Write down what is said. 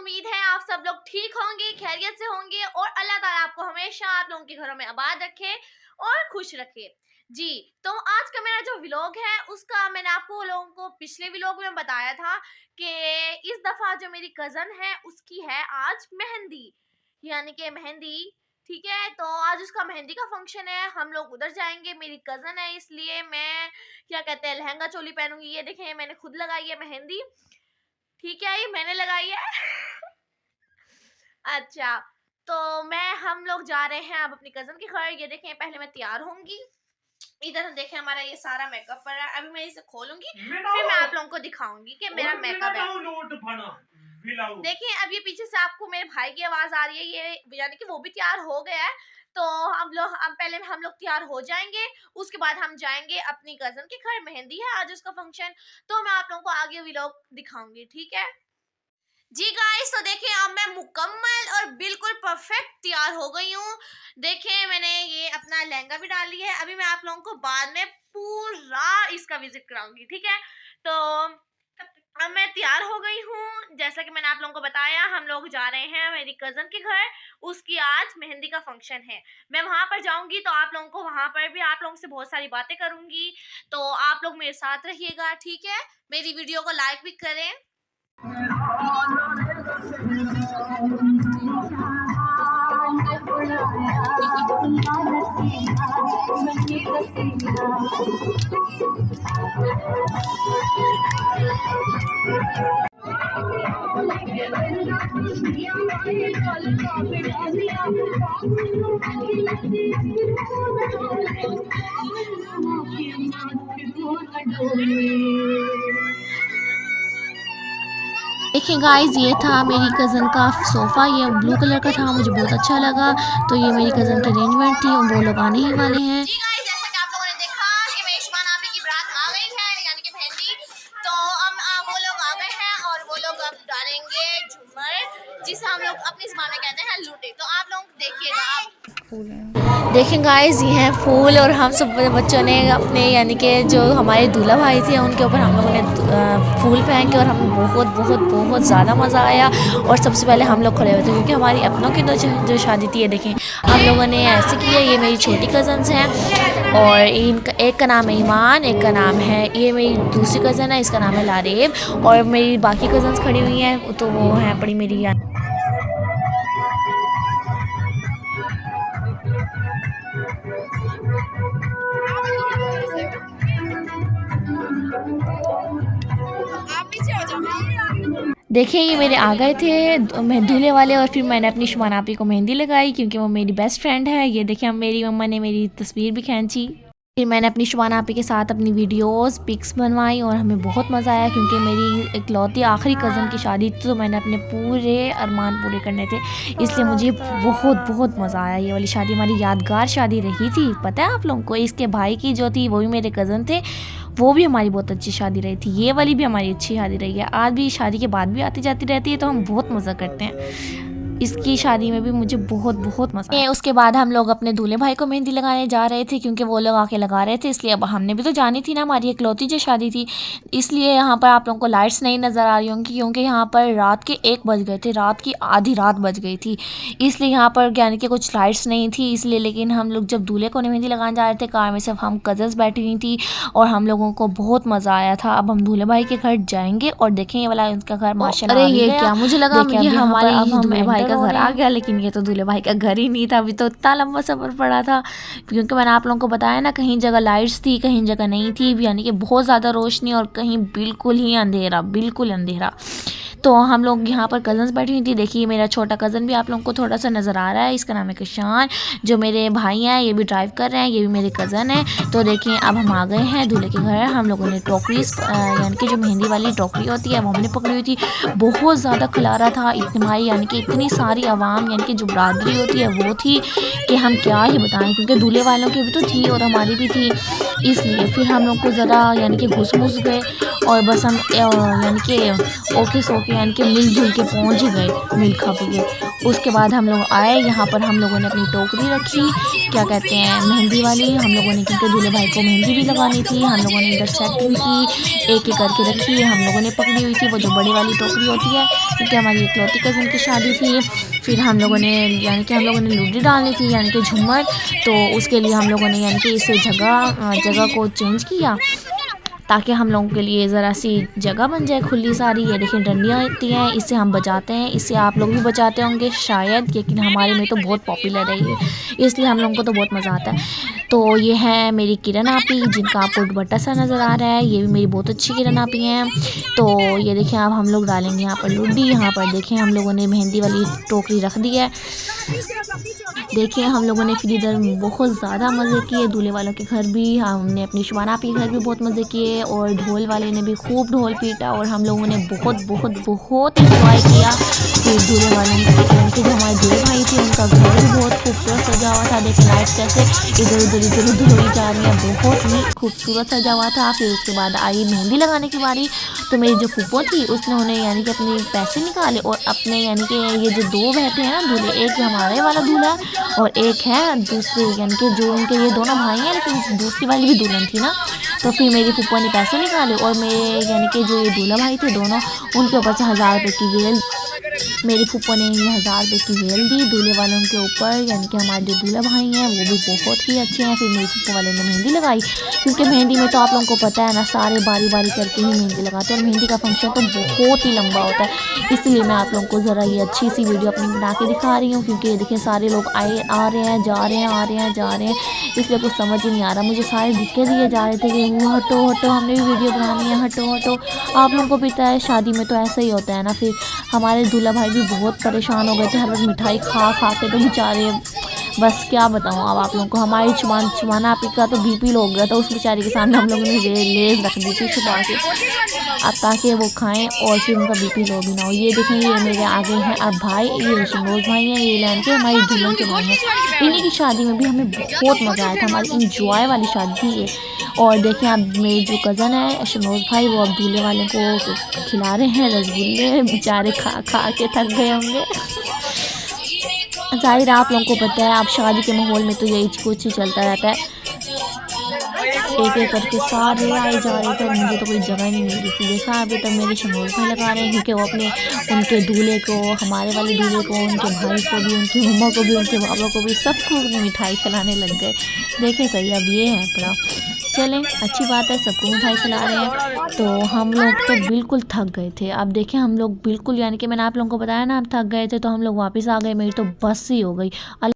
उम्मीद है आप सब लोग ठीक होंगे, खैरियत से होंगे और अल्लाह ताला आपको हमेशा आप लोगों के घरों में आबाद रखे और खुश रखे। जी, तो आज का मेरा जो व्लॉग है उसका मैंने आपको लोगों को पिछले व्लॉग में बताया था कि इस दफ़ा जो मेरी कज़न है उसकी है आज मेहंदी, यानी कि मेहंदी। ठीक है, तो आज उसका मेहंदी का फंक्शन है, हम लोग उधर जाएंगे। मेरी कज़न है इसलिए मैं क्या कहते हैं लहंगा चोली पहनूंगी। ये देखें मैंने खुद लगाई है मेहंदी। ठीक है, ये मैंने लगाई है। अच्छा, तो हम लोग जा रहे हैं अब अपनी कज़न के घर। ये देखें पहले मैं तैयार होंगी। इधर देखें हमारा ये सारा मेकअप पर है। अभी मैं इसे खोलूंगी फिर मैं आप लोगों को दिखाऊंगी कि मेरा मेकअप है। देखिए अब ये पीछे से आपको मेरे भाई की आवाज आ रही है, ये यानी कि वो भी तैयार हो गया है। तो हम लोग तैयार हो जाएंगे, उसके बाद हम जाएंगे अपनी कज़न के घर। मेहंदी है आज उसका फंक्शन, तो मैं आप लोगों को आगे व्लॉग दिखाऊंगी। ठीक है जी गाइस, तो देखिए अब मैं मुकम्मल और बिल्कुल परफेक्ट तैयार हो गई हूँ। देखिए मैंने ये अपना लहंगा भी डाल लिया है। अभी मैं आप लोगों को बाद में पूरा इसका विजिट कराऊंगी। ठीक है, तो अब मैं तैयार हो गई हूँ। जैसा कि मैंने आप लोगों को बताया, हम लोग जा रहे हैं मेरी कज़न के घर। उसकी आज मेहंदी का फंक्शन है। मैं वहाँ पर जाऊँगी तो आप लोगों को वहाँ पर भी आप लोगों से बहुत सारी बातें करूँगी, तो आप लोग मेरे साथ रहिएगा। ठीक है, मेरी वीडियो को लाइक भी करें। देखिए गाइस, ये था मेरी कज़न का सोफ़ा। ये ब्लू कलर का था, मुझे बहुत अच्छा लगा। तो ये मेरी कज़न की अरेंजमेंट थी और वो लोग आने ही वाले हैं। जी गाइस, जैसा कि आप लोगों ने देखा कि मेरी इश्मान आपी की बारात आ गई है, यानी कि मेहंदी। तो अब वो लोग आ गए हैं और वो लोग अब डालेंगे झूमर, जिसे हम लोग अपनी ज़बान में कहते हैं लूटी। तो आप लोग देखिएगा। देखें गाइस, ये हैं फूल और हम सब बच्चों ने अपने यानी कि जो हमारे दूल्हा भाई थे उनके ऊपर हम लोगों ने फूल फेंके और हमें बहुत बहुत बहुत ज़्यादा मज़ा आया। और सबसे पहले हम लोग खड़े हुए थे क्योंकि हमारी अपनों की जो शादी थी। ये देखें हम लोगों ने ऐसे किया। ये मेरी छोटी कज़न्स हैं और इनका एक का नाम है ईमान, एक का नाम है, ये मेरी दूसरी कज़न है, इसका नाम है लारेब। और मेरी बाकी कज़न्स खड़ी हुई हैं तो वो हैं बड़ी मेरी। देखिए ये मेरे आ गए थे दूल्हे वाले और फिर मैंने अपनी शुमान आपी को मेहंदी लगाई क्योंकि वो मेरी बेस्ट फ्रेंड है। ये देखिए मेरी मम्मा ने मेरी तस्वीर भी खींची। फिर मैंने अपनी शुमान आपी के साथ अपनी वीडियोस पिक्स बनवाई और हमें बहुत मज़ा आया क्योंकि मेरी इकलौती आखिरी कज़न की शादी थी, तो मैंने अपने पूरे अरमान पूरे करने थे, इसलिए मुझे बहुत बहुत मज़ा आया। ये वाली शादी हमारी यादगार शादी रही थी। पता है आप लोगों को, इसके भाई की जो थी वो भी मेरे कज़न थे, वो भी हमारी बहुत अच्छी शादी रही थी। ये वाली भी हमारी अच्छी शादी रही है। आज भी शादी के बाद भी आती जाती रहती है, तो हम बहुत मज़ा करते हैं। इसकी शादी में भी मुझे बहुत बहुत मज़ा आया। उसके बाद हम लोग अपने दूल्हे भाई को मेहंदी लगाने जा रहे थे क्योंकि वो लोग आके लगा रहे थे, इसलिए अब हमने भी तो जानी थी ना, हमारी इकलौती जो शादी थी। इसलिए यहाँ पर आप लोगों को लाइट्स नहीं नज़र आ रही होंगी क्योंकि यहाँ पर रात के 1 बज गए थे, रात की आधी रात बज गई थी, इसलिए यहाँ पर यानी कि कुछ लाइट्स नहीं थी इसलिए। लेकिन हम लोग जब दूल्हे को मेहंदी लगाने जा रहे थे, कार में सिर्फ हम कज़न्स बैठी हुई थी और हम लोगों को बहुत मज़ा आया था। अब हम दूल्हे भाई के घर जाएंगे और देखें ये वाला उनका घर माशाल्लाह। अरे ये क्या, मुझे लगा ये हमारे दूल्हे भाई का घर आ गया, लेकिन ये तो दूल्हे भाई का घर ही नहीं था। अभी तो इतना लंबा सफ़र पड़ा था क्योंकि मैंने आप लोगों को बताया ना, कहीं जगह लाइट्स थी कहीं जगह नहीं थी, यानी कि बहुत ज़्यादा रोशनी और कहीं बिल्कुल ही अंधेरा, बिल्कुल अंधेरा। तो हम लोग यहाँ पर कज़न्स बैठी हुई थी। देखिए मेरा छोटा कज़न भी आप लोगों को थोड़ा सा नज़र आ रहा है, इसका नाम है किशान। जो मेरे भाई हैं ये भी ड्राइव कर रहे हैं, ये भी मेरे कज़न है। तो देखिए अब हम आ गए हैं दूल्हे के घर। हम लोगों ने टोकरीज यानी कि जो मेहंदी वाली टोकरी होती है वो हमने पकड़ी हुई थी। बहुत ज़्यादा खिलारा था, इतनी यानी कि इतनी सारी आवाम यानी कि जो बरादरी होती है वो थी कि हम क्या ही बताएं, क्योंकि दूल्हे वालों की भी तो थी और हमारी भी थी। इसलिए फिर हम लोग को ज़रा यानी कि घुस गए और बस हम यानी कि ओके सोके यानी कि मिलजुल के पहुँच ही गए मिल खप के। उसके बाद हम लोग आए यहाँ पर, हम लोगों ने अपनी टोकरी रखी, क्या कहते हैं मेहंदी वाली। हम लोगों ने क्योंकि दूल्हे भाई को मेहंदी भी लगानी थी, हम लोगों ने इधर सेटिंग की, एक एक करके रखी। हम लोगों ने पकड़ी हुई थी वो जो बड़ी वाली टोकरी होती है, क्योंकि हमारी इकलौती कज़न की शादी थी। फिर हम लोगों ने यानी कि हम लोगों ने लुडी डालनी थी यानी कि झूमर, तो उसके लिए हम लोगों ने यानी कि इस जगह को चेंज किया ताकि हम लोगों के लिए ज़रा सी जगह बन जाए खुली सारी। ये देखिए डंडियाँ होती हैं, इससे हम बजाते हैं, इससे आप लोग भी बजाते होंगे शायद, लेकिन हमारे में तो बहुत पॉपुलर है ये, इसलिए हम लोगों को तो बहुत मज़ा आता है। तो ये है मेरी किरण आपी, जिनका आपको दुपट्टा सा नज़र आ रहा है, ये भी मेरी बहुत अच्छी किरण आपी हैं। तो ये देखिए अब हम लोग डालेंगे यहाँ पर लुडी। यहाँ पर देखें हम लोगों ने मेहंदी वाली टोकरी रख दी है। देखिए हम लोगों ने फिर इधर बहुत ज़्यादा मज़े किए, दूल्हे वालों के घर भी, हमने अपनी शुबाना आपी के घर भी बहुत मज़े किए, और ढोल वाले ने भी खूब ढोल पीटा, और हम लोगों ने बहुत बहुत बहुत इंजॉय किया। फिर दूल्हे वालों के जो हमारे दूल्हे भाई थे उनका घर भी बहुत खूबसूरत सजा हुआ था। देखिए लाइट कैसे इधर उधर उड़ी जा रही है, बहुत ही खूबसूरत सजा हुआ था। फिर उसके बाद आई मेहंदी लगाने की बारी, तो मेरी जो फूफो थी उसने उन्हें यानी कि अपने पैसे निकाले और अपने यानी कि ये जो दो बैठे हैं ना दूल्हे, एक हमारे वाला दूल्हा और एक है दूसरे, यानी कि जो उनके ये दोनों भाई हैं लेकिन दूसरी वाली भी दुल्हन थी ना। तो फिर मेरी फूफो ने पैसे निकाले और मेरे यानी कि जो ये दूल्हा भाई थे दोनों, उनके ऊपर से 1000 रुपये की वेल, मेरी फूफो ने ये 1000 रुपये की वेल दी दूल्हे वालों के ऊपर। यानी कि हमारे जो दूल्हा भाई हैं वो भी बहुत ही अच्छे हैं। फिर मेरी फूफो वाले ने मेहंदी लगाई, क्योंकि मेहंदी में तो आप लोगों को पता है ना सारे बारी बारी करके ही मेहंदी लगाते हैं, और मेहंदी का फंक्शन तो बहुत ही लंबा होता है। इसलिए मैं आप लोगों को ज़रा ये अच्छी सी वीडियो अपनी बना के दिखा रही हूँ, क्योंकि देखिए सारे लोग आ रहे हैं जा रहे हैं, आ रहे हैं जा रहे हैं, इसलिए कुछ समझ ही नहीं आ रहा। मुझे सारे दिक्कत दिए जा रहे थे कि वो हटो हटो, हमने भी वीडियो बनानी है, हटो हटो। आप लोगों को पता है शादी में तो ऐसा ही होता है ना। फिर हमारे दूल्हा भाई भी बहुत परेशान हो गए थे, हर वक्त मिठाई खा खा के तो बेचारे, बस क्या बताऊँ अब आप लोगों को। हमारी शुबाना आपी का तो बीपी लो गया था, उस बेचारे के सामने हम लोगों ने लेज रख दी थी छुपा के, अब ताकि वो खाएं और फिर उनका बीपी लो भी ना हो। ये देखें ये मेरे आगे हैं अब भाई, ये शमरोज भाई हैं, ये लाइन के हमारी दुल्हन के भाई हैं। इन्हीं की शादी में भी हमें बहुत मज़ा आया था, हमारी इंजॉय वाली शादी थी ये। और देखें अब मेरे जो कज़न है शमरोज भाई, वो अब दूल्हे वाले को खिला रहे हैं रसगुल्ले, बेचारे खा खा के थक गए होंगे। ज़ाहिर आप लोगों को पता है अब शादी के माहौल में तो यही कुछ ही चलता रहता है, एक एक करके सारे आए जा रहे थे, मुझे तो कोई जगह नहीं मिल रही थी। देखा अभी तक मेरे शमरोज भाई लगा रहे हैं, क्योंकि वो अपने उनके दूल्हे को, हमारे वाले दूल्हे को, उनके भाई को भी, उनकी मम्मा को भी, उनके बाबा को भी, सबको मिठाई खिलाने लग गए। देखें सही अब ये है बड़ा, चलें अच्छी बात है, सबको मिठाई खिला रहे हैं। तो हम लोग तो बिल्कुल थक गए थे। अब देखें हम लोग बिल्कुल यानी कि मैंने आप लोगों को बताया ना, हम थक गए थे, तो हम लोग वापस आ गए, मेरी तो बस ही हो गई।